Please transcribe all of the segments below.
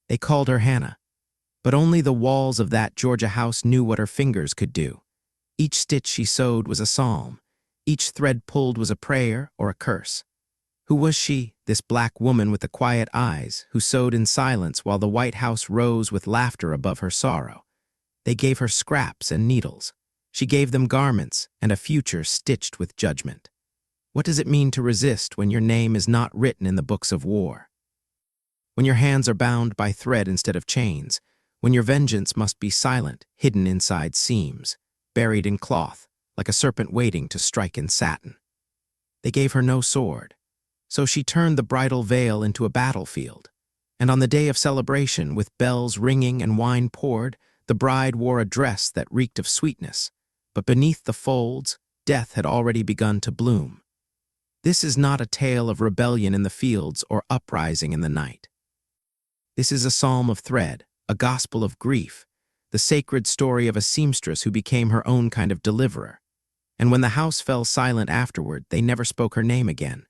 They called her Hannah. But only the walls of that Georgia house knew what her fingers could do. Each stitch she sewed was a psalm. Each thread pulled was a prayer or a curse. Who was she, this black woman with the quiet eyes, who sewed in silence while the White House rose with laughter above her sorrow? They gave her scraps and needles. She gave them garments and a future stitched with judgment. What does it mean to resist when your name is not written in the books of war? When your hands are bound by thread instead of chains, when your vengeance must be silent, hidden inside seams, buried in cloth, like a serpent waiting to strike in satin. They gave her no sword, so she turned the bridal veil into a battlefield. And on the day of celebration, with bells ringing and wine poured, the bride wore a dress that reeked of sweetness, but beneath the folds, death had already begun to bloom. This is not a tale of rebellion in the fields or uprising in the night. This is a psalm of thread, a gospel of grief, the sacred story of a seamstress who became her own kind of deliverer. And when the house fell silent afterward, they never spoke her name again.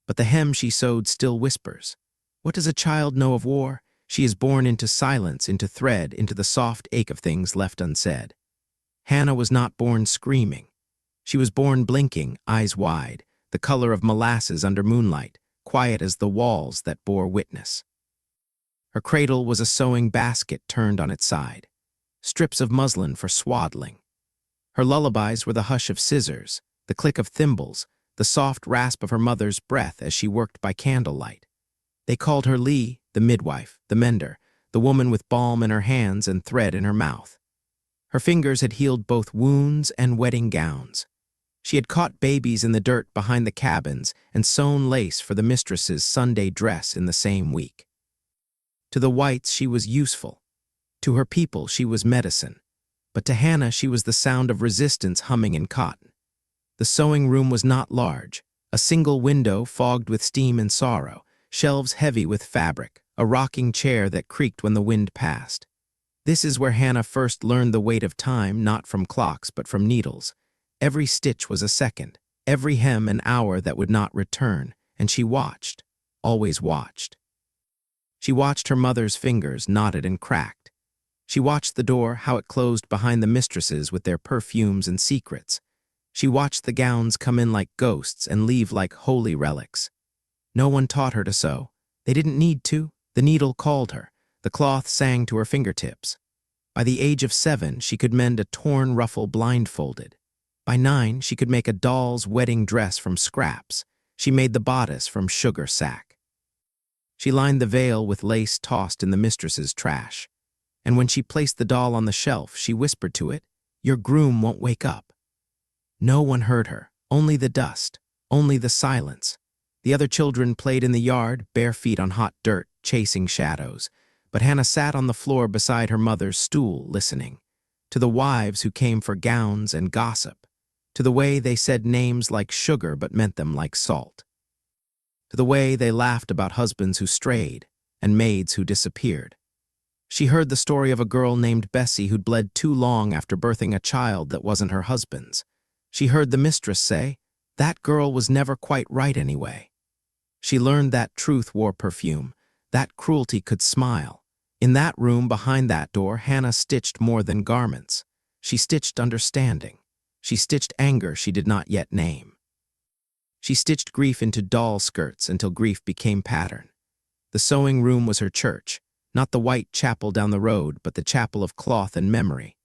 But the hem she sewed still whispers. What does a child know of war? She is born into silence, into thread, into the soft ache of things left unsaid. Hannah was not born screaming. She was born blinking, eyes wide, the color of molasses under moonlight, quiet as the walls that bore witness. Her cradle was a sewing basket turned on its side, strips of muslin for swaddling. Her lullabies were the hush of scissors, the click of thimbles, the soft rasp of her mother's breath as she worked by candlelight. They called her Lee, the midwife, the mender, the woman with balm in her hands and thread in her mouth. Her fingers had healed both wounds and wedding gowns. She had caught babies in the dirt behind the cabins and sewn lace for the mistress's Sunday dress in the same week. To the whites she was useful. To her people she was medicine. But to Hannah she was the sound of resistance humming in cotton. The sewing room was not large, a single window fogged with steam and sorrow, shelves heavy with fabric, a rocking chair that creaked when the wind passed. This is where Hannah first learned the weight of time, not from clocks but from needles. Every stitch was a second, every hem an hour that would not return, and she watched, always watched. She watched her mother's fingers knotted and cracked. She watched the door, how it closed behind the mistresses with their perfumes and secrets. She watched the gowns come in like ghosts and leave like holy relics. No one taught her to sew. They didn't need to. The needle called her. The cloth sang to her fingertips. By the age of 7, she could mend a torn ruffle blindfolded. By 9, she could make a doll's wedding dress from scraps. She made the bodice from sugar sack. She lined the veil with lace tossed in the mistress's trash. And when she placed the doll on the shelf, she whispered to it, "Your groom won't wake up." No one heard her, only the dust, only the silence. The other children played in the yard, bare feet on hot dirt, chasing shadows. But Hannah sat on the floor beside her mother's stool, listening. To the wives who came for gowns and gossip. To the way they said names like sugar but meant them like salt. To the way they laughed about husbands who strayed and maids who disappeared. She heard the story of a girl named Bessie who'd bled too long after birthing a child that wasn't her husband's. She heard the mistress say, "That girl was never quite right anyway." She learned that truth wore perfume, that cruelty could smile. In that room behind that door, Hannah stitched more than garments. She stitched understanding. She stitched anger she did not yet name. She stitched grief into doll skirts until grief became pattern. The sewing room was her church, not the white chapel down the road, but the chapel of cloth and memory.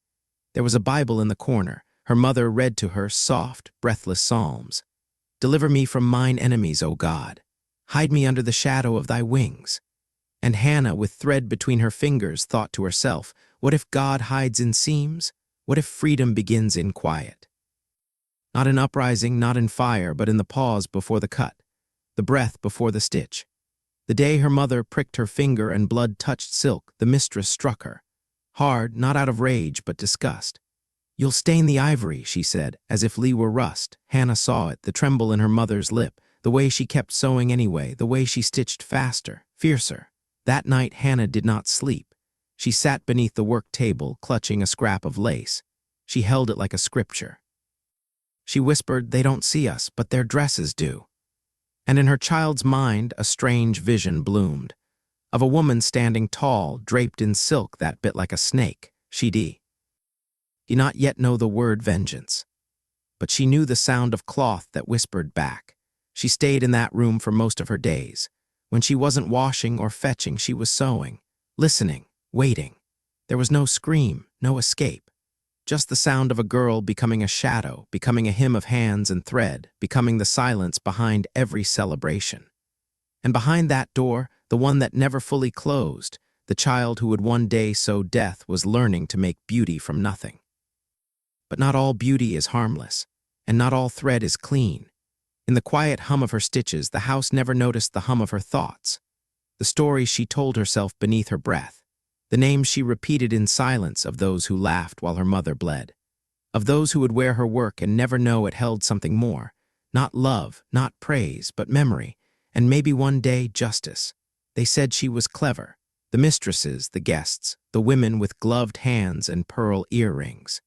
There was a Bible in the corner. Her mother read to her soft, breathless psalms. "Deliver me from mine enemies, O God. Hide me under the shadow of thy wings." And Hannah, with thread between her fingers, thought to herself, what if God hides in seams? What if freedom begins in quiet? Not in uprising, not in fire, but in the pause before the cut, the breath before the stitch. The day her mother pricked her finger and blood touched silk, the mistress struck her. Hard, not out of rage, but disgust. "You'll stain the ivory," she said, as if Lee were rust. Hannah saw it, the tremble in her mother's lip, the way she kept sewing anyway, the way she stitched faster, fiercer. That night Hannah did not sleep. She sat beneath the work table, clutching a scrap of lace. She held it like a scripture. She whispered, "They don't see us, but their dresses do." And in her child's mind a strange vision bloomed. of a woman standing tall, draped in silk that bit like a snake. She did not yet know the word vengeance, but she knew the sound of cloth that whispered back. She stayed in that room for most of her days. When she wasn't washing or fetching, she was sewing, listening, waiting. There was no scream, no escape. Just the sound of a girl becoming a shadow, becoming a hymn of hands and thread, becoming the silence behind every celebration. And behind that door, the one that never fully closed, the child who would one day sow death was learning to make beauty from nothing. But not all beauty is harmless, and not all thread is clean. In the quiet hum of her stitches, the house never noticed the hum of her thoughts, the stories she told herself beneath her breath, the names she repeated in silence of those who laughed while her mother bled, of those who would wear her work and never know it held something more, not love, not praise, but memory, and maybe one day justice. They said she was clever, the mistresses, the guests, the women with gloved hands and pearl earrings.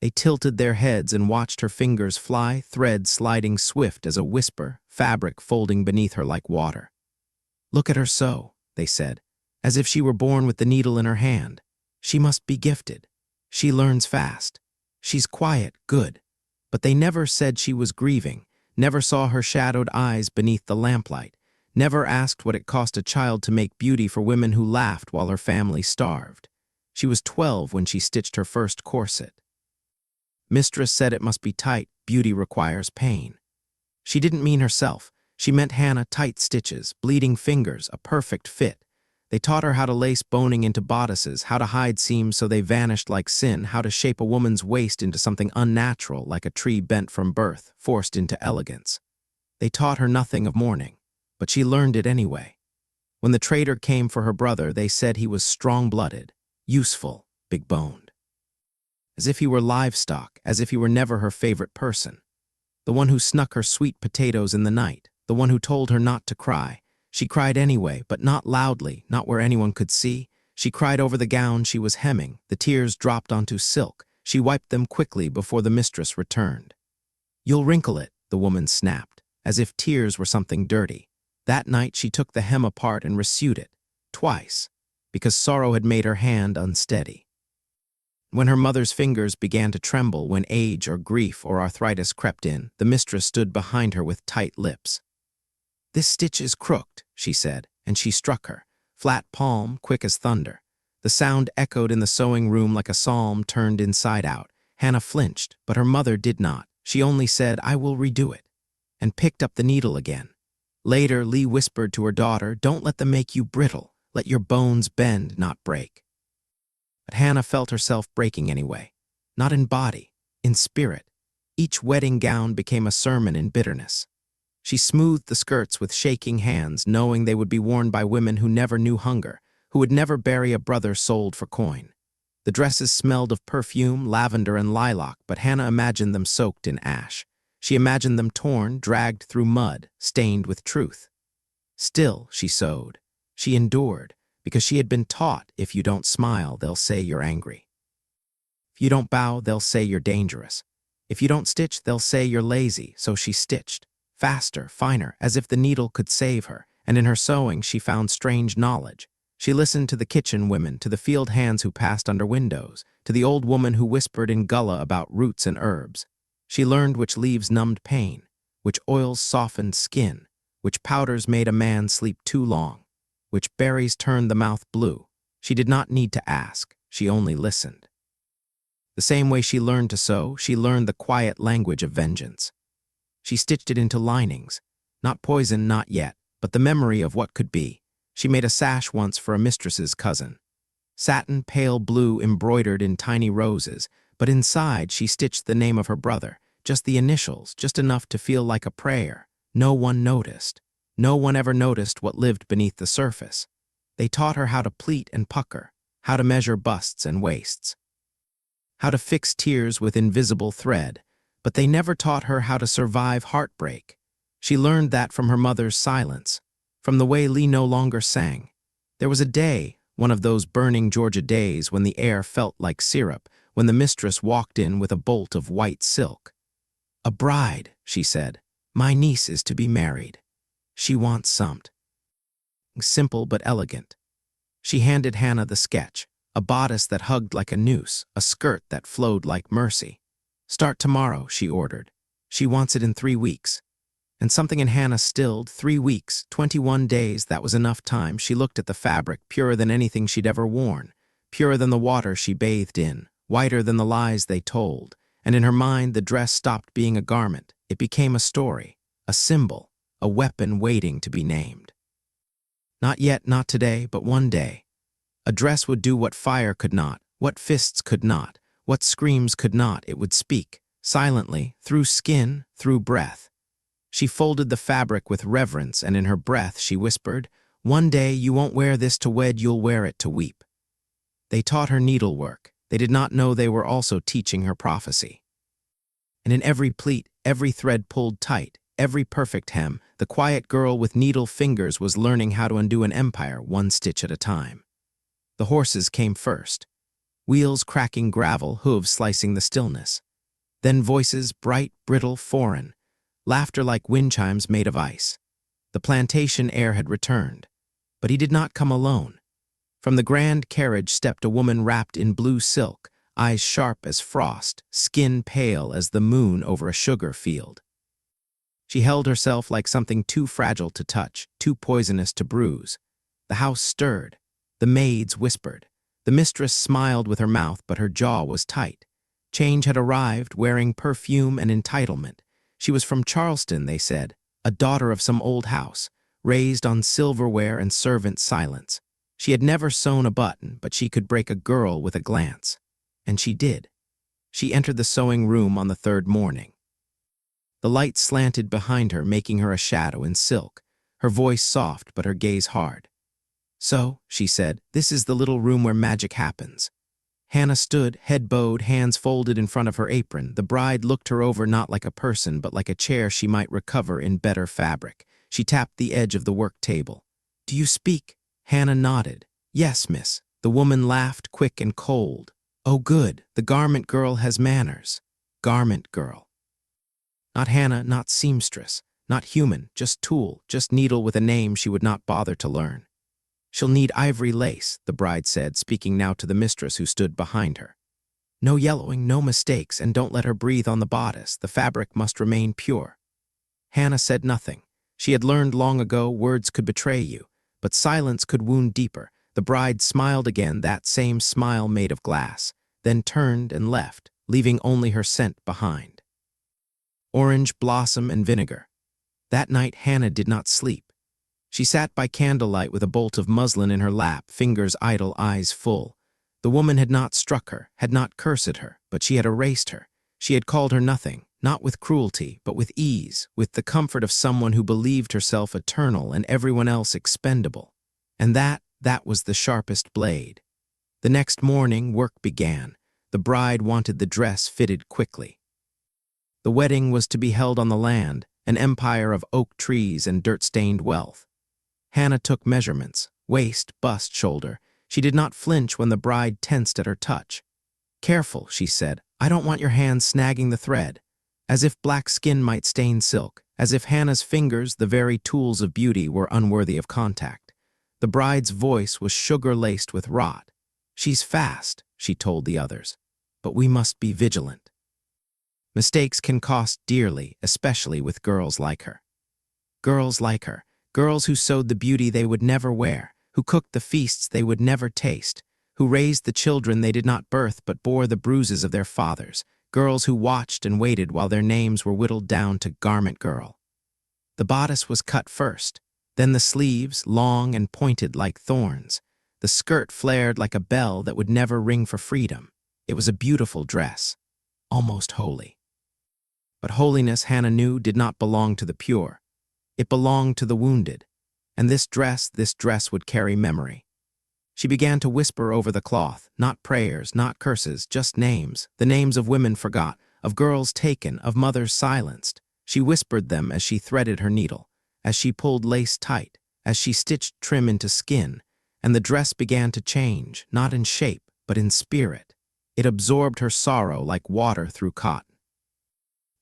They tilted their heads and watched her fingers fly, thread sliding swift as a whisper, fabric folding beneath her like water. "Look at her sew," they said, as if she were born with the needle in her hand. "She must be gifted. She learns fast. She's quiet, good." But they never said she was grieving, never saw her shadowed eyes beneath the lamplight, never asked what it cost a child to make beauty for women who laughed while her family starved. She was 12 when she stitched her first corset. Mistress said it must be tight, beauty requires pain. She didn't mean herself. She meant Hannah, tight stitches, bleeding fingers, a perfect fit. They taught her how to lace boning into bodices, how to hide seams so they vanished like sin, how to shape a woman's waist into something unnatural like a tree bent from birth, forced into elegance. They taught her nothing of mourning, but she learned it anyway. When the trader came for her brother, they said he was strong-blooded, useful, big-boned. As if he were livestock, as if he were never her favorite person. The one who snuck her sweet potatoes in the night, the one who told her not to cry. She cried anyway, but not loudly, not where anyone could see. She cried over the gown she was hemming. The tears dropped onto silk. She wiped them quickly before the mistress returned. "You'll wrinkle it," the woman snapped, as if tears were something dirty. That night she took the hem apart and resewed it, twice, because sorrow had made her hand unsteady. When her mother's fingers began to tremble, when age or grief or arthritis crept in, the mistress stood behind her with tight lips. "This stitch is crooked," she said, and she struck her, flat palm, quick as thunder. The sound echoed in the sewing room like a psalm turned inside out. Hannah flinched, but her mother did not. She only said, "I will redo it," and picked up the needle again. Later, Lee whispered to her daughter, "Don't let them make you brittle. Let your bones bend, not break." But Hannah felt herself breaking anyway. Not in body, in spirit. Each wedding gown became a sermon in bitterness. She smoothed the skirts with shaking hands, knowing they would be worn by women who never knew hunger, who would never bury a brother sold for coin. The dresses smelled of perfume, lavender, and lilac, but Hannah imagined them soaked in ash. She imagined them torn, dragged through mud, stained with truth. Still, she sewed. She endured, because she had been taught, if you don't smile, they'll say you're angry. If you don't bow, they'll say you're dangerous. If you don't stitch, they'll say you're lazy, so she stitched. Faster, finer, as if the needle could save her, and in her sewing she found strange knowledge. She listened to the kitchen women, to the field hands who passed under windows, to the old woman who whispered in Gullah about roots and herbs. She learned which leaves numbed pain, which oils softened skin, which powders made a man sleep too long, which berries turned the mouth blue. She did not need to ask, she only listened. The same way she learned to sew, she learned the quiet language of vengeance. She stitched it into linings, not poison, not yet, but the memory of what could be. She made a sash once for a mistress's cousin. Satin, pale blue, embroidered in tiny roses, but inside she stitched the name of her brother, just the initials, just enough to feel like a prayer. No one noticed. No one ever noticed what lived beneath the surface. They taught her how to pleat and pucker, how to measure busts and waists, how to fix tears with invisible thread, but they never taught her how to survive heartbreak. She learned that from her mother's silence, from the way Lee no longer sang. There was a day, one of those burning Georgia days when the air felt like syrup, when the mistress walked in with a bolt of white silk. "A bride," she said. "My niece is to be married. She wants some't." simple but elegant. She handed Hannah the sketch, a bodice that hugged like a noose, a skirt that flowed like mercy. "Start tomorrow," she ordered. "She wants it in 3 weeks." And something in Hannah stilled. 3 weeks, 21 days, that was enough time. She looked at the fabric, purer than anything she'd ever worn, purer than the water she bathed in, whiter than the lies they told. And in her mind, the dress stopped being a garment. It became a story, a symbol, a weapon waiting to be named. Not yet, not today, but one day. A dress would do what fire could not, what fists could not, what screams could not. It would speak, silently, through skin, through breath. She folded the fabric with reverence, and in her breath she whispered, "One day you won't wear this to wed, you'll wear it to weep." They taught her needlework. They did not know they were also teaching her prophecy. And in every pleat, every thread pulled tight, every perfect hem, the quiet girl with needle fingers was learning how to undo an empire one stitch at a time. The horses came first, wheels cracking gravel, hooves slicing the stillness. Then voices, bright, brittle, foreign, laughter like wind chimes made of ice. The plantation heir had returned, but he did not come alone. From the grand carriage stepped a woman wrapped in blue silk, eyes sharp as frost, skin pale as the moon over a sugar field. She held herself like something too fragile to touch, too poisonous to bruise. The house stirred. The maids whispered. The mistress smiled with her mouth, but her jaw was tight. Change had arrived, wearing perfume and entitlement. She was from Charleston, they said, a daughter of some old house, raised on silverware and servant silence. She had never sewn a button, but she could break a girl with a glance. And she did. She entered the sewing room on the 3rd morning. The light slanted behind her, making her a shadow in silk, her voice soft but her gaze hard. "So," she said, "this is the little room where magic happens." Hannah stood, head bowed, hands folded in front of her apron. The bride looked her over not like a person, but like a chair she might recover in better fabric. She tapped the edge of the work table. "Do you speak?" Hannah nodded. "Yes, miss." The woman laughed, quick and cold. "Oh, good. The garment girl has manners." Garment girl. Not Hannah, not seamstress, not human, just tool, just needle with a name she would not bother to learn. "She'll need ivory lace," the bride said, speaking now to the mistress who stood behind her. "No yellowing, no mistakes, and don't let her breathe on the bodice. The fabric must remain pure." Hannah said nothing. She had learned long ago words could betray you, but silence could wound deeper. The bride smiled again, that same smile made of glass, then turned and left, leaving only her scent behind. Orange, blossom, and vinegar. That night Hannah did not sleep. She sat by candlelight with a bolt of muslin in her lap, fingers idle, eyes full. The woman had not struck her, had not cursed her, but she had erased her. She had called her nothing, not with cruelty, but with ease, with the comfort of someone who believed herself eternal and everyone else expendable. And that was the sharpest blade. The next morning, work began. The bride wanted the dress fitted quickly. The wedding was to be held on the land, an empire of oak trees and dirt-stained wealth. Hannah took measurements, waist, bust, shoulder. She did not flinch when the bride tensed at her touch. "Careful," she said. "I don't want your hands snagging the thread." As if black skin might stain silk, as if Hannah's fingers, the very tools of beauty, were unworthy of contact. The bride's voice was sugar-laced with rot. "She's fast," she told the others, "but we must be vigilant. Mistakes can cost dearly, especially with girls like her." Girls like her. Girls who sewed the beauty they would never wear, who cooked the feasts they would never taste, who raised the children they did not birth but bore the bruises of their fathers, girls who watched and waited while their names were whittled down to garment girl. The bodice was cut first, then the sleeves, long and pointed like thorns. The skirt flared like a bell that would never ring for freedom. It was a beautiful dress, almost holy. But holiness, Hannah knew, did not belong to the pure. It belonged to the wounded, and this dress would carry memory. She began to whisper over the cloth, not prayers, not curses, just names, the names of women forgot, of girls taken, of mothers silenced. She whispered them as she threaded her needle, as she pulled lace tight, as she stitched trim into skin, and the dress began to change, not in shape, but in spirit. It absorbed her sorrow like water through cotton.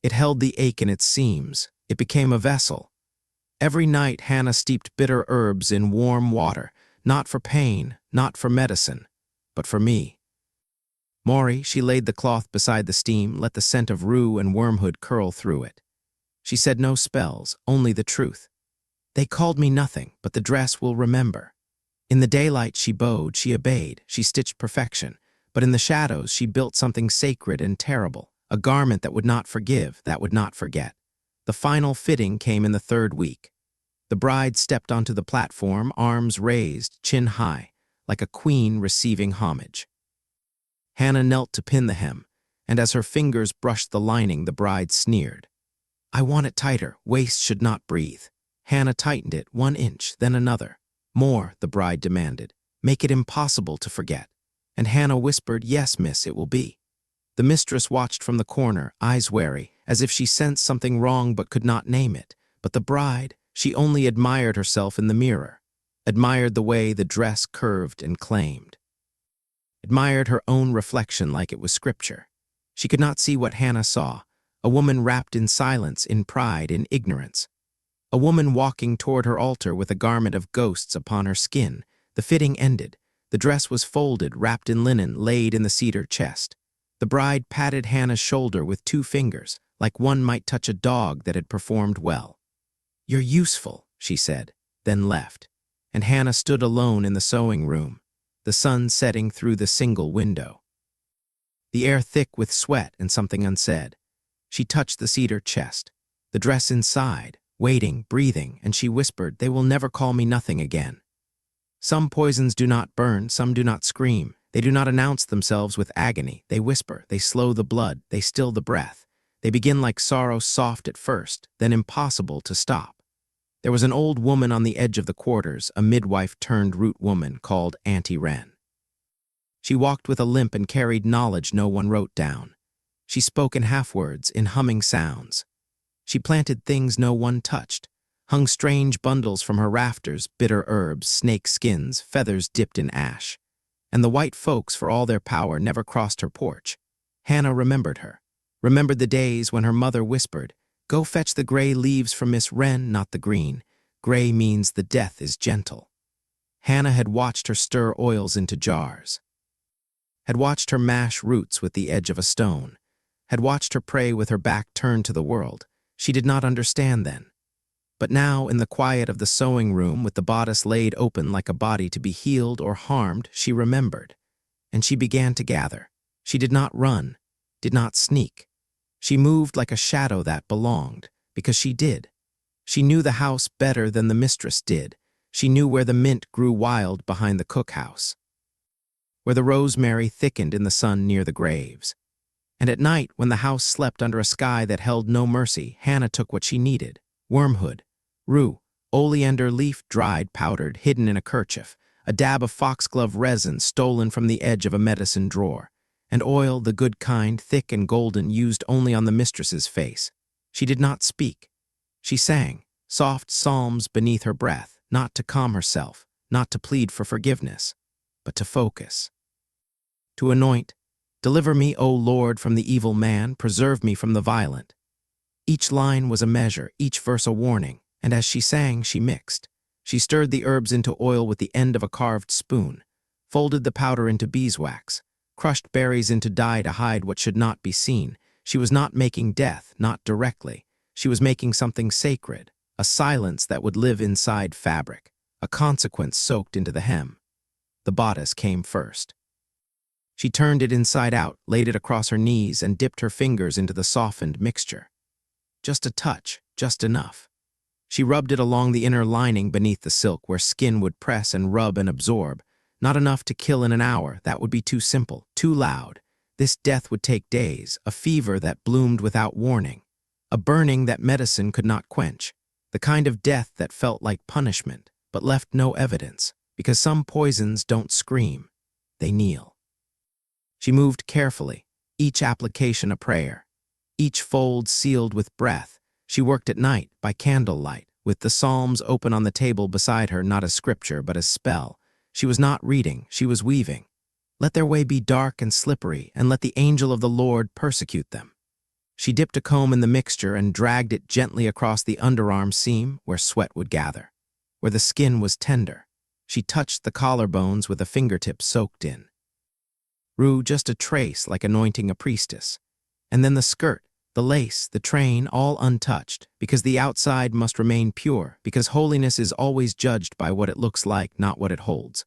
It held the ache in its seams. It became a vessel. Every night Hannah steeped bitter herbs in warm water, not for pain, not for medicine, but for me. Maury, she laid the cloth beside the steam, let the scent of rue and wormwood curl through it. She said no spells, only the truth. They called me nothing, but the dress will remember. In the daylight she bowed, she obeyed, she stitched perfection, but in the shadows she built something sacred and terrible, a garment that would not forgive, that would not forget. The final fitting came in the 3rd week. The bride stepped onto the platform, arms raised, chin high, like a queen receiving homage. Hannah knelt to pin the hem, and as her fingers brushed the lining, the bride sneered. "I want it tighter, waist should not breathe." Hannah tightened it 1 inch, then another. "More," the bride demanded. "Make it impossible to forget." And Hannah whispered, "Yes, miss, it will be." The mistress watched from the corner, eyes wary, as if she sensed something wrong but could not name it. But the bride, she only admired herself in the mirror, admired the way the dress curved and claimed, admired her own reflection like it was scripture. She could not see what Hannah saw, a woman wrapped in silence, in pride, in ignorance. A woman walking toward her altar with a garment of ghosts upon her skin. The fitting ended. The dress was folded, wrapped in linen, laid in the cedar chest. The bride patted Hannah's shoulder with 2 fingers, like one might touch a dog that had performed well. "You're useful," she said, then left. And Hannah stood alone in the sewing room, the sun setting through the single window, the air thick with sweat and something unsaid. She touched the cedar chest, the dress inside, waiting, breathing, and she whispered, "They will never call me nothing again." Some poisons do not burn, some do not scream. They do not announce themselves with agony. They whisper, they slow the blood, they still the breath. They begin like sorrow, soft at first, then impossible to stop. There was an old woman on the edge of the quarters, a midwife-turned-root woman called Auntie Wren. She walked with a limp and carried knowledge no one wrote down. She spoke in half-words, in humming sounds. She planted things no one touched, hung strange bundles from her rafters, bitter herbs, snake skins, feathers dipped in ash. And the white folks, for all their power, never crossed her porch. Hannah remembered her, remembered the days when her mother whispered, "Go fetch the gray leaves from Miss Wren, not the green. Gray means the death is gentle." Hannah had watched her stir oils into jars, had watched her mash roots with the edge of a stone, had watched her pray with her back turned to the world. She did not understand then. But now, in the quiet of the sewing room, with the bodice laid open like a body to be healed or harmed, she remembered. And she began to gather. She did not run, did not sneak. She moved like a shadow that belonged, because she did. She knew the house better than the mistress did. She knew where the mint grew wild behind the cookhouse, where the rosemary thickened in the sun near the graves. And at night, when the house slept under a sky that held no mercy, Hannah took what she needed: wormwood, rue, oleander leaf, dried, powdered, hidden in a kerchief, a dab of foxglove resin stolen from the edge of a medicine drawer, and oil, the good kind, thick and golden, used only on the mistress's face. She did not speak. She sang soft psalms beneath her breath, not to calm herself, not to plead for forgiveness, but to focus, to anoint. "Deliver me, O Lord, from the evil man, preserve me from the violent." Each line was a measure, each verse a warning, and as she sang, she mixed. She stirred the herbs into oil with the end of a carved spoon, folded the powder into beeswax, crushed berries into dye to hide what should not be seen. She was not making death, not directly. She was making something sacred, a silence that would live inside fabric, a consequence soaked into the hem. The bodice came first. She turned it inside out, laid it across her knees, and dipped her fingers into the softened mixture. Just a touch, just enough. She rubbed it along the inner lining beneath the silk, where skin would press and rub and absorb. Not enough to kill in an hour, that would be too simple, too loud. This death would take days, a fever that bloomed without warning, a burning that medicine could not quench, the kind of death that felt like punishment, but left no evidence, because some poisons don't scream, they kneel. She moved carefully, each application a prayer, each fold sealed with breath. She worked at night, by candlelight, with the Psalms open on the table beside her, not as scripture, but as spell. She was not reading, she was weaving. Let their way be dark and slippery, and let the angel of the Lord persecute them. She dipped a comb in the mixture and dragged it gently across the underarm seam where sweat would gather. Where the skin was tender, she touched the collarbones with a fingertip soaked in. Just a trace like anointing a priestess. And then the skirt, the lace, the train, all untouched, because the outside must remain pure, because holiness is always judged by what it looks like, not what it holds.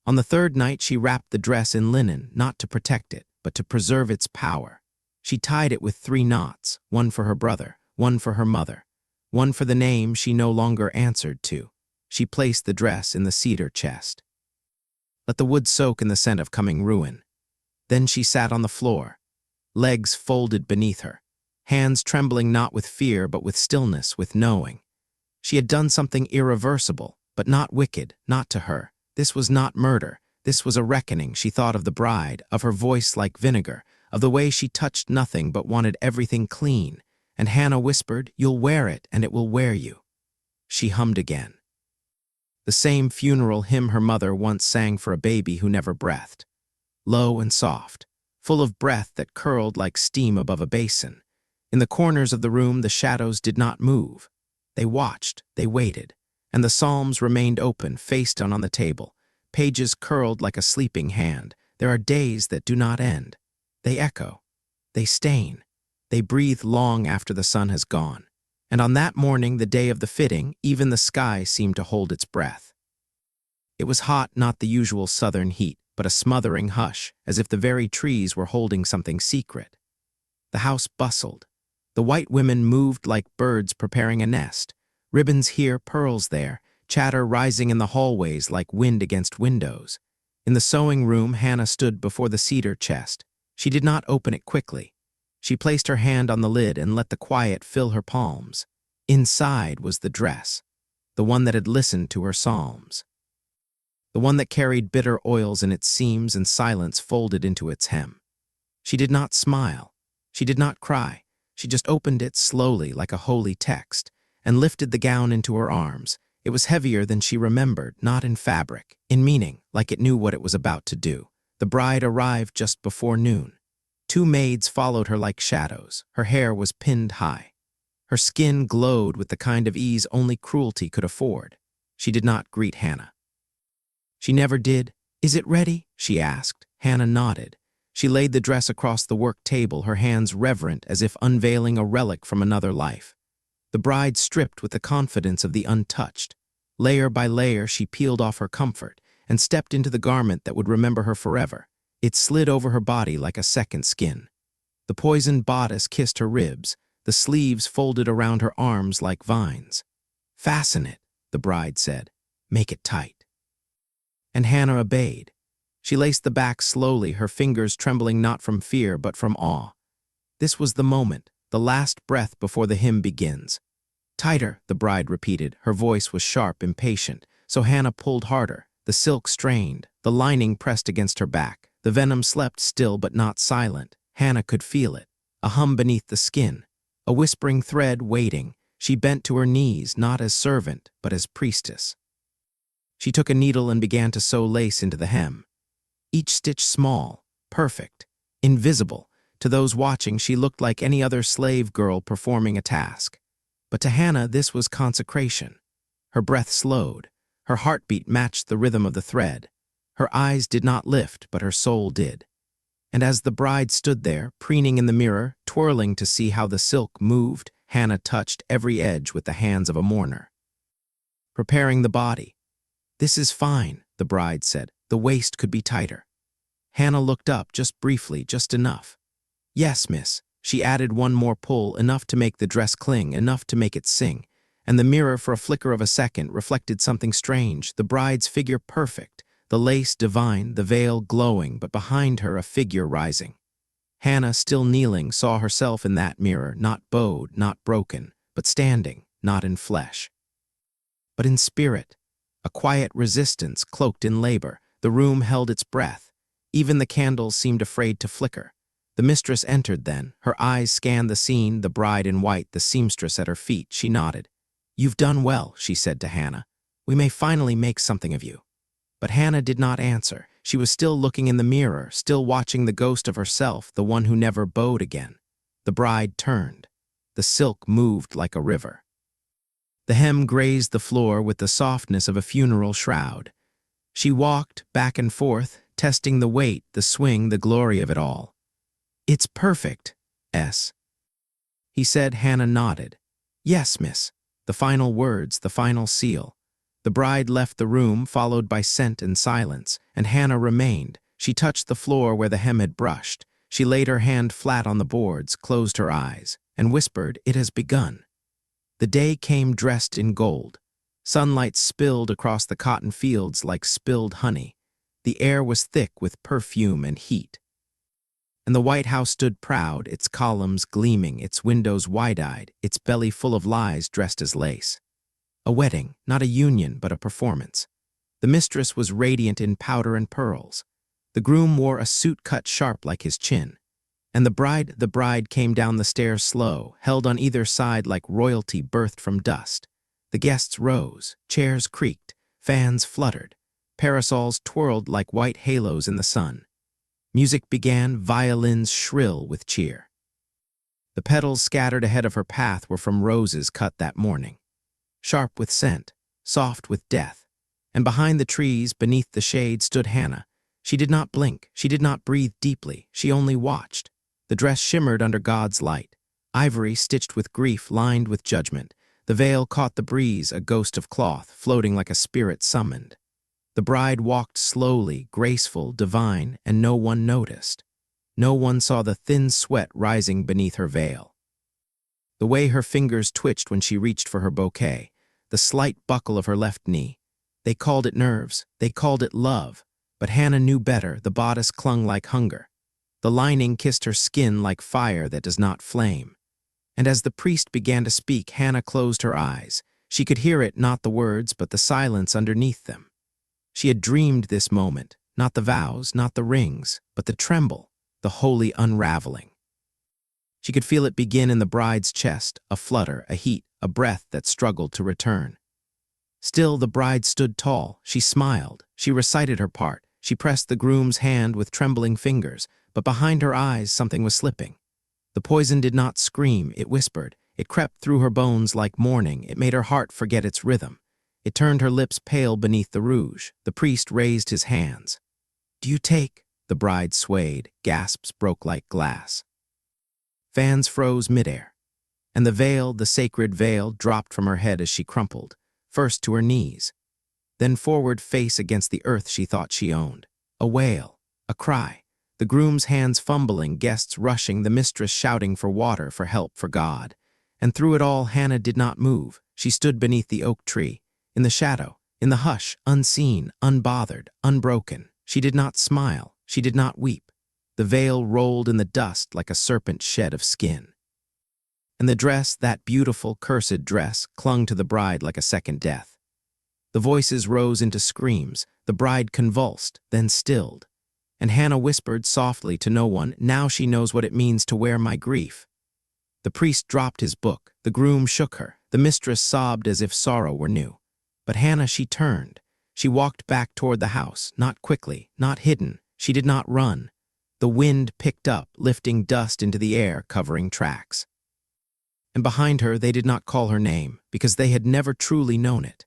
On the third night, she wrapped the dress in linen, not to protect it, but to preserve its power. She tied it with 3 knots, one for her brother, one for her mother, one for the name she no longer answered to. She placed the dress in the cedar chest. Let the wood soak in the scent of coming ruin. Then she sat on the floor, legs folded beneath her, hands trembling not with fear but with stillness, with knowing. She had done something irreversible, but not wicked, not to her. This was not murder. This was a reckoning. She thought of the bride, of her voice like vinegar, of the way she touched nothing but wanted everything clean. And Hannah whispered, "You'll wear it, and it will wear you." She hummed again. The same funeral hymn her mother once sang for a baby who never breathed. Low and soft, full of breath that curled like steam above a basin. In the corners of the room, the shadows did not move. They watched, they waited, and the psalms remained open, face down on the table, pages curled like a sleeping hand. There are days that do not end. They echo, they stain, they breathe long after the sun has gone. And on that morning, the day of the fitting, even the sky seemed to hold its breath. It was hot, not the usual southern heat, but a smothering hush, as if the very trees were holding something secret. The house bustled. The white women moved like birds preparing a nest, ribbons here, pearls there, chatter rising in the hallways like wind against windows. In the sewing room, Hannah stood before the cedar chest. She did not open it quickly. She placed her hand on the lid and let the quiet fill her palms. Inside was the dress, the one that had listened to her psalms, the one that carried bitter oils in its seams and silence folded into its hem. She did not smile. She did not cry. She just opened it slowly like a holy text and lifted the gown into her arms. It was heavier than she remembered, not in fabric, in meaning, like it knew what it was about to do. The bride arrived just before noon. 2 maids followed her like shadows. Her hair was pinned high. Her skin glowed with the kind of ease only cruelty could afford. She did not greet Hannah. She never did. "Is it ready?" she asked. Hannah nodded. She laid the dress across the work table, her hands reverent as if unveiling a relic from another life. The bride stripped with the confidence of the untouched. Layer by layer, she peeled off her comfort and stepped into the garment that would remember her forever. It slid over her body like a second skin. The poisoned bodice kissed her ribs, the sleeves folded around her arms like vines. "Fasten it," the bride said. "Make it tight." And Hannah obeyed. She laced the back slowly, her fingers trembling not from fear but from awe. This was the moment, the last breath before the hymn begins. "Tighter," the bride repeated. Her voice was sharp, impatient, so Hannah pulled harder. The silk strained, the lining pressed against her back. The venom slept still but not silent. Hannah could feel it, a hum beneath the skin, a whispering thread waiting. She bent to her knees, not as servant, but as priestess. She took a needle and began to sew lace into the hem. Each stitch small, perfect, invisible. To those watching, she looked like any other slave girl performing a task. But to Hannah, this was consecration. Her breath slowed. Her heartbeat matched the rhythm of the thread. Her eyes did not lift, but her soul did. And as the bride stood there, preening in the mirror, twirling to see how the silk moved, Hannah touched every edge with the hands of a mourner. Preparing the body. "This is fine," the bride said. "The waist could be tighter." Hannah looked up, just briefly, just enough. "Yes, miss." She added one more pull, enough to make the dress cling, enough to make it sing. And the mirror, for a flicker of a second, reflected something strange. The bride's figure perfect, the lace divine, the veil glowing, but behind her a figure rising. Hannah, still kneeling, saw herself in that mirror, not bowed, not broken, but standing, not in flesh, but in spirit. A quiet resistance cloaked in labor. The room held its breath. Even the candles seemed afraid to flicker. The mistress entered then. Her eyes scanned the scene, the bride in white, the seamstress at her feet. She nodded. "You've done well," she said to Hannah. "We may finally make something of you." But Hannah did not answer. She was still looking in the mirror, still watching the ghost of herself, the one who never bowed again. The bride turned. The silk moved like a river. The hem grazed the floor with the softness of a funeral shroud. She walked back and forth, testing the weight, the swing, the glory of it all. "It's perfect, S." he said. Hannah nodded. "Yes, miss." The final words, the final seal. The bride left the room, followed by scent and silence, and Hannah remained. She touched the floor where the hem had brushed. She laid her hand flat on the boards, closed her eyes, and whispered, "It has begun." The day came dressed in gold. Sunlight spilled across the cotton fields like spilled honey. The air was thick with perfume and heat. And the White House stood proud, its columns gleaming, its windows wide-eyed, its belly full of lies dressed as lace. A wedding, not a union, but a performance. The mistress was radiant in powder and pearls. The groom wore a suit cut sharp like his chin. And the bride came down the stairs slow, held on either side like royalty birthed from dust. The guests rose, chairs creaked, fans fluttered, parasols twirled like white halos in the sun. Music began, violins shrill with cheer. The petals scattered ahead of her path were from roses cut that morning, sharp with scent, soft with death. And behind the trees, beneath the shade, stood Hannah. She did not blink, she did not breathe deeply, she only watched. The dress shimmered under God's light, ivory stitched with grief, lined with judgment. The veil caught the breeze, a ghost of cloth, floating like a spirit summoned. The bride walked slowly, graceful, divine, and no one noticed. No one saw the thin sweat rising beneath her veil. The way her fingers twitched when she reached for her bouquet, the slight buckle of her left knee. They called it nerves, they called it love, but Hannah knew better. The bodice clung like hunger. The lining kissed her skin like fire that does not flame. And as the priest began to speak, Hannah closed her eyes. She could hear it, not the words, but the silence underneath them. She had dreamed this moment, not the vows, not the rings, but the tremble, the holy unraveling. She could feel it begin in the bride's chest, a flutter, a heat, a breath that struggled to return. Still, the bride stood tall. She smiled. She recited her part. She pressed the groom's hand with trembling fingers, but behind her eyes something was slipping. The poison did not scream, it whispered. It crept through her bones like mourning. It made her heart forget its rhythm. It turned her lips pale beneath the rouge. The priest raised his hands. "Do you take?" The bride swayed. Gasps broke like glass. Fans froze midair. And the veil, the sacred veil, dropped from her head as she crumpled, first to her knees, then forward, face against the earth she thought she owned. A wail, a cry, the groom's hands fumbling, guests rushing, the mistress shouting for water, for help, for God. And through it all, Hannah did not move. She stood beneath the oak tree, in the shadow, in the hush, unseen, unbothered, unbroken. She did not smile, she did not weep. The veil rolled in the dust like a serpent shed of skin. And the dress, that beautiful, cursed dress, clung to the bride like a second death. The voices rose into screams. The bride convulsed, then stilled. And Hannah whispered softly to no one, "Now she knows what it means to wear my grief." The priest dropped his book. The groom shook her. The mistress sobbed as if sorrow were new. But Hannah, she turned. She walked back toward the house, not quickly, not hidden. She did not run. The wind picked up, lifting dust into the air, covering tracks. And behind her, they did not call her name, because they had never truly known it.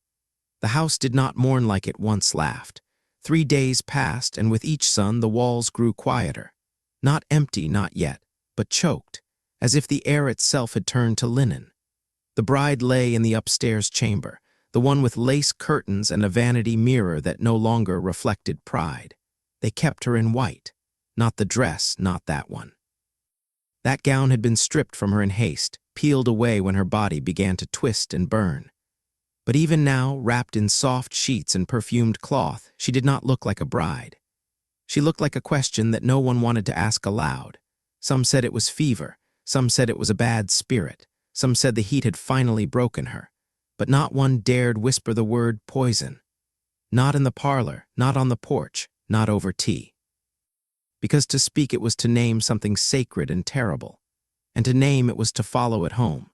The house did not mourn like it once laughed. 3 days passed, and with each sun the walls grew quieter. Not empty, not yet, but choked, as if the air itself had turned to linen. The bride lay in the upstairs chamber, the one with lace curtains and a vanity mirror that no longer reflected pride. They kept her in white, not the dress, not that one. That gown had been stripped from her in haste, peeled away when her body began to twist and burn. But even now, wrapped in soft sheets and perfumed cloth, she did not look like a bride. She looked like a question that no one wanted to ask aloud. Some said it was fever, some said it was a bad spirit, some said the heat had finally broken her, but not one dared whisper the word poison. Not in the parlor, not on the porch, not over tea. Because to speak it was to name something sacred and terrible, and to name it was to follow it home.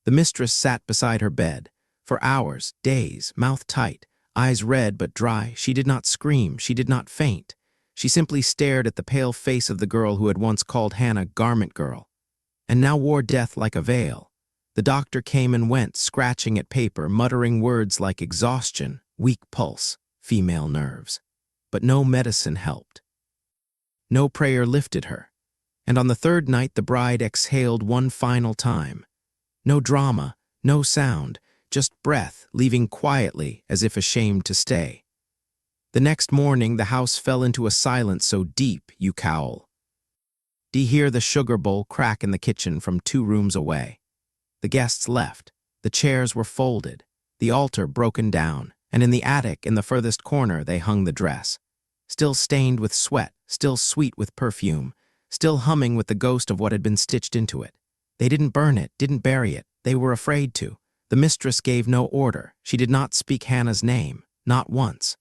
The mistress sat beside her bed. For hours, days, mouth tight, eyes red but dry, she did not scream, she did not faint. She simply stared at the pale face of the girl who had once called Hannah garment girl. and now wore death like a veil. The doctor came and went, scratching at paper, muttering words like exhaustion, weak pulse, female nerves. But no medicine helped. No prayer lifted her. And on the third night the bride exhaled one final time. No drama, no sound, just breath leaving quietly as if ashamed to stay. The next morning the house fell into a silence so deep you cowl. D'ye hear the sugar bowl crack in the kitchen from 2 rooms away? The guests left. The chairs were folded, the altar broken down, and in the attic in the furthest corner they hung the dress. Still stained with sweat, still sweet with perfume, still humming with the ghost of what had been stitched into it. They didn't burn it, didn't bury it. They were afraid to. The mistress gave no order. She did not speak Hannah's name, not once.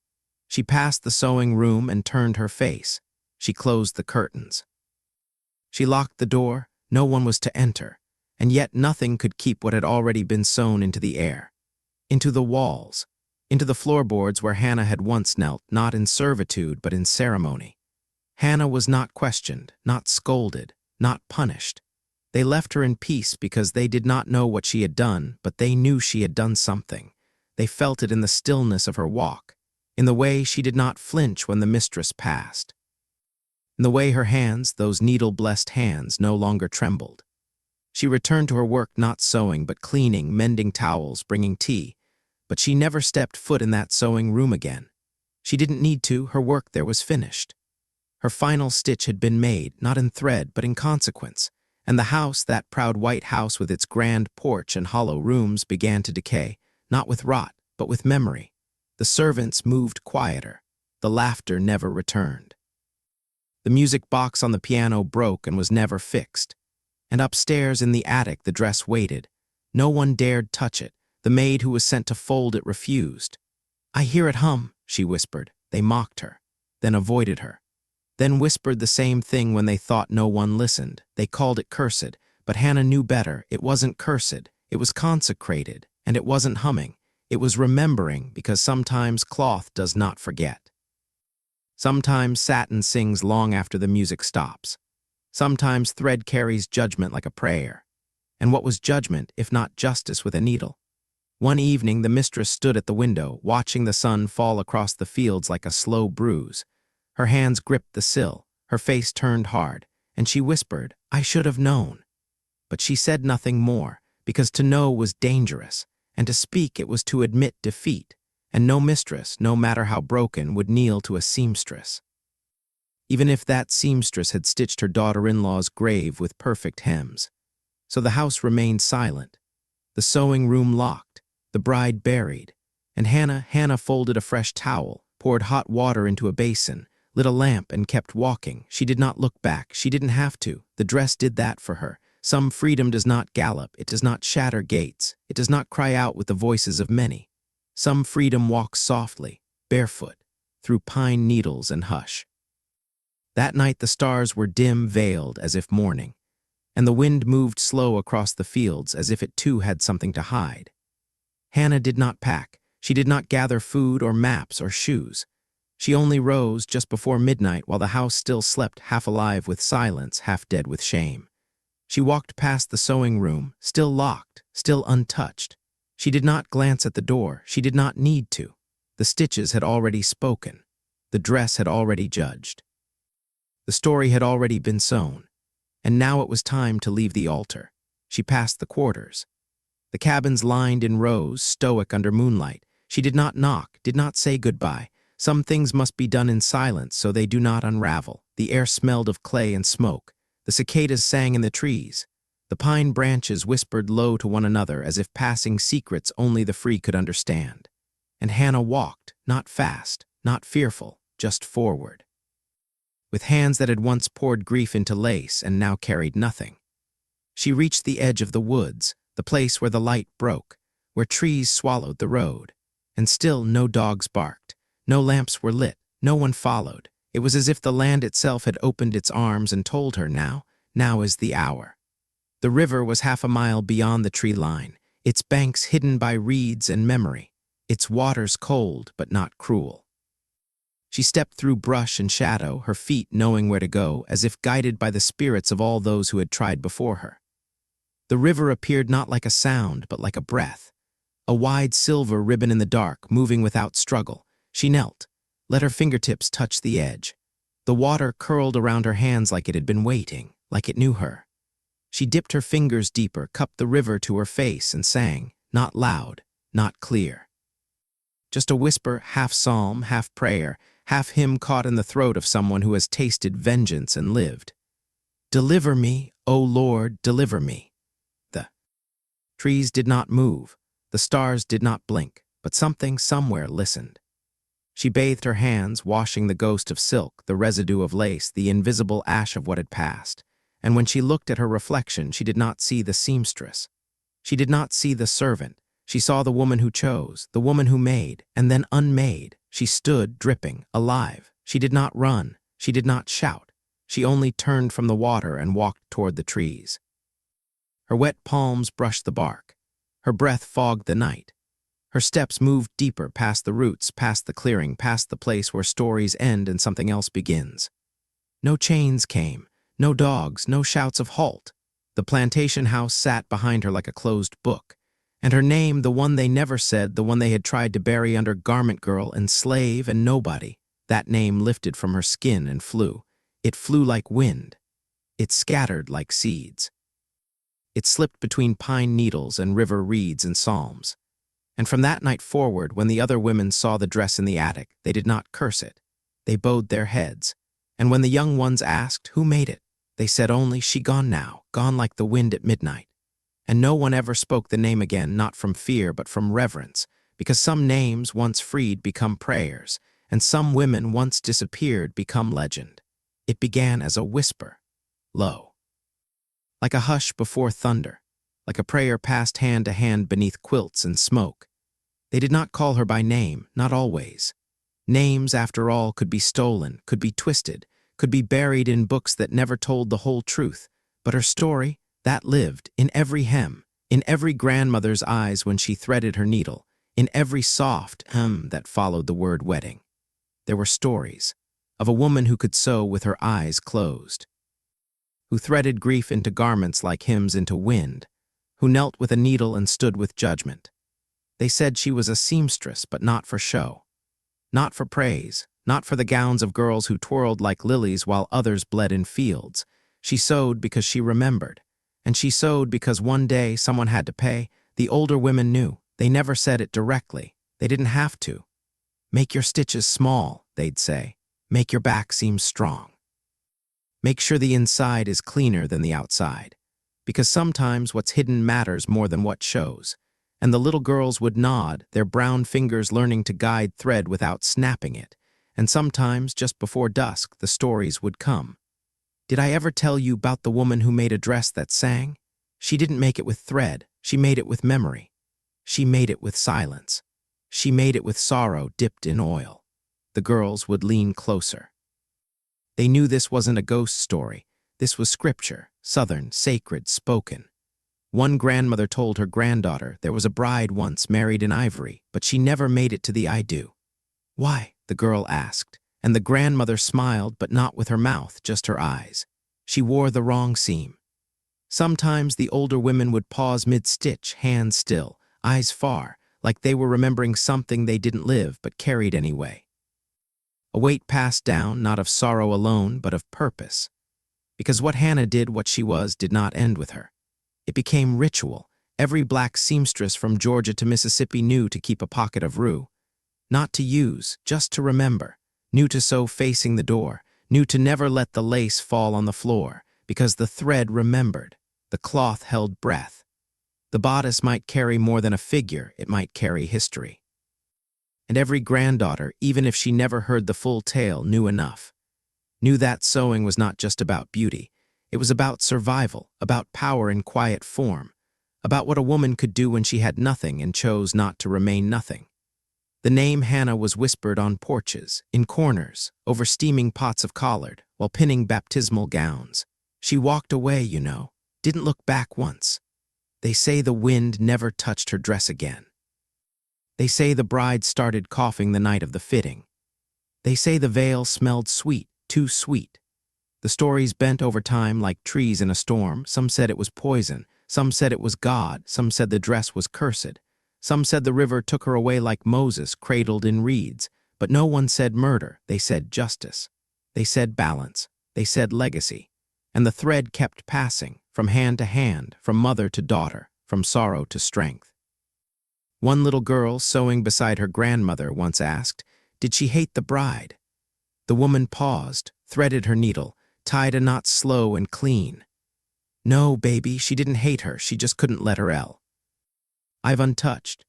She passed the sewing room and turned her face. She closed the curtains. She locked the door. No one was to enter, and yet nothing could keep what had already been sewn into the air. Into the walls, into the floorboards where Hannah had once knelt, not in servitude but in ceremony. Hannah was not questioned, not scolded, not punished. They left her in peace because they did not know what she had done, but they knew she had done something. They felt it in the stillness of her walk, in the way she did not flinch when the mistress passed, in the way her hands, those needle-blessed hands, no longer trembled. She returned to her work, not sewing but cleaning, mending towels, bringing tea, but she never stepped foot in that sewing room again. She didn't need to. Her work there was finished. Her final stitch had been made, not in thread but in consequence, and the house, that proud white house with its grand porch and hollow rooms, began to decay, not with rot but with memory. The servants moved quieter. The laughter never returned. The music box on the piano broke and was never fixed. And upstairs in the attic the dress waited. No one dared touch it. The maid who was sent to fold it refused. "I hear it hum," she whispered. They mocked her, then avoided her. Then whispered the same thing when they thought no one listened. They called it cursed, but Hannah knew better. It wasn't cursed. It was consecrated, and it wasn't humming. It was remembering, because sometimes cloth does not forget. Sometimes satin sings long after the music stops. Sometimes thread carries judgment like a prayer. And what was judgment, if not justice with a needle? One evening the mistress stood at the window, watching the sun fall across the fields like a slow bruise. Her hands gripped the sill, her face turned hard, and she whispered, "I should have known." But she said nothing more, because to know was dangerous, and to speak it was to admit defeat, and no mistress, no matter how broken, would kneel to a seamstress. Even if that seamstress had stitched her daughter-in-law's grave with perfect hems. So the house remained silent, the sewing room locked, the bride buried, and Hannah folded a fresh towel, poured hot water into a basin, lit a lamp and kept walking. She did not look back. She didn't have to. The dress did that for her. Some freedom does not gallop. It does not shatter gates. It does not cry out with the voices of many. Some freedom walks softly, barefoot, through pine needles and hush. That night the stars were dim, veiled as if mourning, and the wind moved slow across the fields as if it too had something to hide. Hannah did not pack. She did not gather food or maps or shoes. She only rose just before midnight while the house still slept, half alive with silence, half dead with shame. She walked past the sewing room, still locked, still untouched. She did not glance at the door. She did not need to. The stitches had already spoken. The dress had already judged. The story had already been sewn. And now it was time to leave the altar. She passed the quarters. The cabins lined in rows, stoic under moonlight. She did not knock, did not say goodbye. Some things must be done in silence so they do not unravel. The air smelled of clay and smoke. The cicadas sang in the trees. The pine branches whispered low to one another as if passing secrets only the free could understand. And Hannah walked, not fast, not fearful, just forward. With hands that had once poured grief into lace and now carried nothing. She reached the edge of the woods, the place where the light broke, where trees swallowed the road. And still no dogs barked, no lamps were lit, no one followed. It was as if the land itself had opened its arms and told her now is the hour. The river was half a mile beyond the tree line, its banks hidden by reeds and memory, its waters cold but not cruel. She stepped through brush and shadow, her feet knowing where to go, as if guided by the spirits of all those who had tried before her. The river appeared not like a sound, but like a breath. A wide silver ribbon in the dark, moving without struggle. She knelt, let her fingertips touch the edge. The water curled around her hands like it had been waiting, like it knew her. She dipped her fingers deeper, cupped the river to her face, and sang, not loud, not clear. Just a whisper, half psalm, half prayer, half hymn caught in the throat of someone who has tasted vengeance and lived. Deliver me, O Lord, deliver me. The trees did not move, the stars did not blink, but something somewhere listened. She bathed her hands, washing the ghost of silk, the residue of lace, the invisible ash of what had passed. And when she looked at her reflection, she did not see the seamstress. She did not see the servant. She saw the woman who chose, the woman who made, and then unmade. She stood, dripping, alive. She did not run. She did not shout. She only turned from the water and walked toward the trees. Her wet palms brushed the bark. Her breath fogged the night. Her steps moved deeper past the roots, past the clearing, past the place where stories end and something else begins. No chains came, no dogs, no shouts of halt. The plantation house sat behind her like a closed book. And her name, the one they never said, the one they had tried to bury under garment girl and slave and nobody, that name lifted from her skin and flew. It flew like wind. It scattered like seeds. It slipped between pine needles and river reeds and psalms. And from that night forward, when the other women saw the dress in the attic, they did not curse it. They bowed their heads. And when the young ones asked, who made it? They said only, she gone now, gone like the wind at midnight. And no one ever spoke the name again, not from fear, but from reverence, because some names once freed become prayers, and some women once disappeared become legend. It began as a whisper, low. Like a hush before thunder, like a prayer passed hand to hand beneath quilts and smoke. They did not call her by name, not always. Names, after all, could be stolen, could be twisted, could be buried in books that never told the whole truth. But her story, that lived in every hem, in every grandmother's eyes when she threaded her needle, in every soft that followed the word wedding. There were stories of a woman who could sew with her eyes closed, who threaded grief into garments like hymns into wind, who knelt with a needle and stood with judgment. They said she was a seamstress, but not for show, not for praise, not for the gowns of girls who twirled like lilies while others bled in fields. She sewed because she remembered, and she sewed because one day someone had to pay. The older women knew. They never said it directly. They didn't have to. Make your stitches small, they'd say. Make your back seem strong. Make sure the inside is cleaner than the outside, because sometimes what's hidden matters more than what shows. And the little girls would nod, their brown fingers learning to guide thread without snapping it. And sometimes, just before dusk, the stories would come. Did I ever tell you about the woman who made a dress that sang? She didn't make it with thread, she made it with memory. She made it with silence. She made it with sorrow dipped in oil. The girls would lean closer. They knew this wasn't a ghost story. This was scripture, southern, sacred, spoken. One grandmother told her granddaughter there was a bride once married in ivory, but she never made it to the I do. Why? The girl asked, and the grandmother smiled, but not with her mouth, just her eyes. She wore the wrong seam. Sometimes the older women would pause mid-stitch, hands still, eyes far, like they were remembering something they didn't live but carried anyway. A weight passed down, not of sorrow alone, but of purpose. Because what Hannah did, what she was, did not end with her. It became ritual. Every black seamstress from Georgia to Mississippi knew to keep a pocket of rue. Not to use, just to remember. Knew to sew facing the door. Knew to never let the lace fall on the floor, because the thread remembered. The cloth held breath. The bodice might carry more than a figure, it might carry history. And every granddaughter, even if she never heard the full tale, knew enough. Knew that sewing was not just about beauty. It was about survival, about power in quiet form, about what a woman could do when she had nothing and chose not to remain nothing. The name Hannah was whispered on porches, in corners, over steaming pots of collard, while pinning baptismal gowns. She walked away, you know, didn't look back once. They say the wind never touched her dress again. They say the bride started coughing the night of the fitting. They say the veil smelled sweet, too sweet. The stories bent over time like trees in a storm. Some said it was poison, Some said it was God, some said the dress was cursed. Some said the river took her away like Moses, cradled in reeds. But no one said murder, they said justice. They said balance, they said legacy. And the thread kept passing, from hand to hand, from mother to daughter, from sorrow to strength. One little girl, sewing beside her grandmother, once asked, did she hate the bride? The woman paused, threaded her needle, tied a knot slow and clean. No, baby, she didn't hate her, she just couldn't let her L. I've untouched.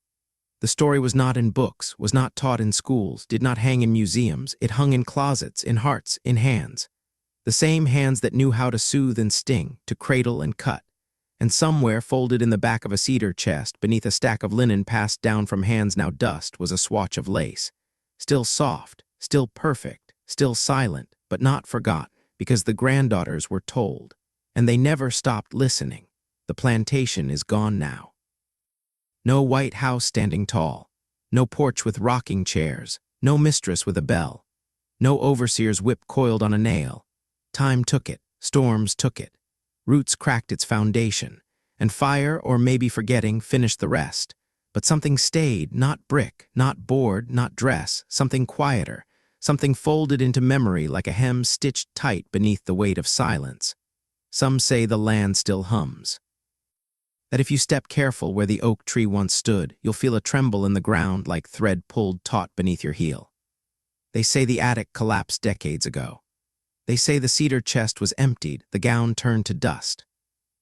The story was not in books, was not taught in schools, did not hang in museums, it hung in closets, in hearts, in hands. The same hands that knew how to soothe and sting, to cradle and cut. And somewhere, folded in the back of a cedar chest, beneath a stack of linen passed down from hands now dust, was a swatch of lace. Still soft, still perfect, still silent, but not forgotten, because the granddaughters were told. And they never stopped listening. The plantation is gone now. No white house standing tall, no porch with rocking chairs, no mistress with a bell, no overseer's whip coiled on a nail. Time took it, storms took it, roots cracked its foundation, and fire, or maybe forgetting, finished the rest. But something stayed, not brick, not board, not dress, something quieter, something folded into memory like a hem stitched tight beneath the weight of silence. Some say the land still hums. That if you step careful where the oak tree once stood, you'll feel a tremble in the ground like thread pulled taut beneath your heel. They say the attic collapsed decades ago. They say the cedar chest was emptied, the gown turned to dust.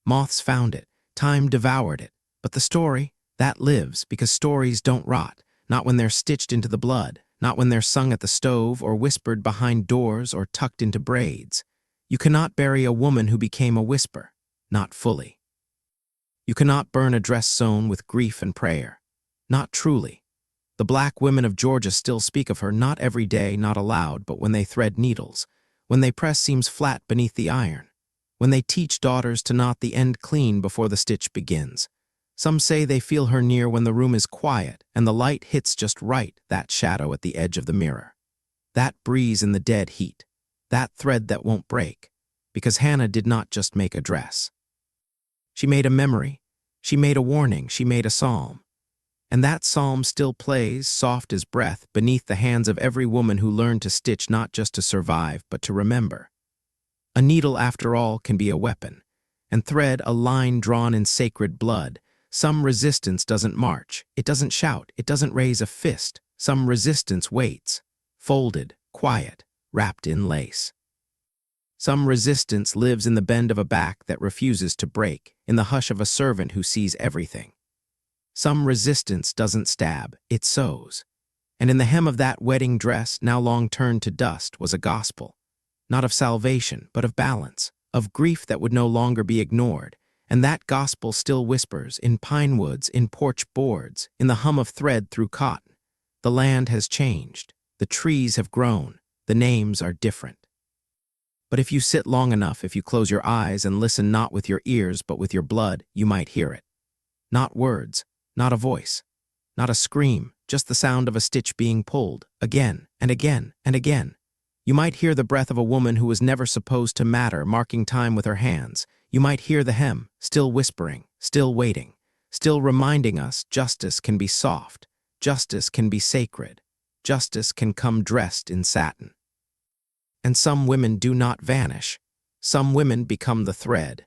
Moths found it, time devoured it, but the story, that lives because stories don't rot, not when they're stitched into the blood, not when they're sung at the stove or whispered behind doors or tucked into braids. You cannot bury a woman who became a whisper, not fully. You cannot burn a dress sewn with grief and prayer. Not truly. The black women of Georgia still speak of her, not every day, not aloud, but when they thread needles, when they press seams flat beneath the iron, when they teach daughters to knot the end clean before the stitch begins. Some say they feel her near when the room is quiet and the light hits just right, that shadow at the edge of the mirror. That breeze in the dead heat, that thread that won't break, because Hannah did not just make a dress. She made a memory, she made a warning, she made a psalm. And that psalm still plays, soft as breath, beneath the hands of every woman who learned to stitch not just to survive, but to remember. A needle, after all, can be a weapon, and thread a line drawn in sacred blood. Some resistance doesn't march, it doesn't shout, it doesn't raise a fist. Some resistance waits, folded, quiet, wrapped in lace. Some resistance lives in the bend of a back that refuses to break, in the hush of a servant who sees everything. Some resistance doesn't stab, it sews. And in the hem of that wedding dress, now long turned to dust, was a gospel, not of salvation, but of balance, of grief that would no longer be ignored. And that gospel still whispers, in pine woods, in porch boards, in the hum of thread through cotton. The land has changed, the trees have grown, the names are different. But if you sit long enough, if you close your eyes and listen not with your ears but with your blood, you might hear it. Not words, not a voice, not a scream, just the sound of a stitch being pulled, again and again and again. You might hear the breath of a woman who was never supposed to matter, marking time with her hands. You might hear the hem, still whispering, still waiting, still reminding us justice can be soft, justice can be sacred, justice can come dressed in satin. And some women do not vanish. Some women become the thread.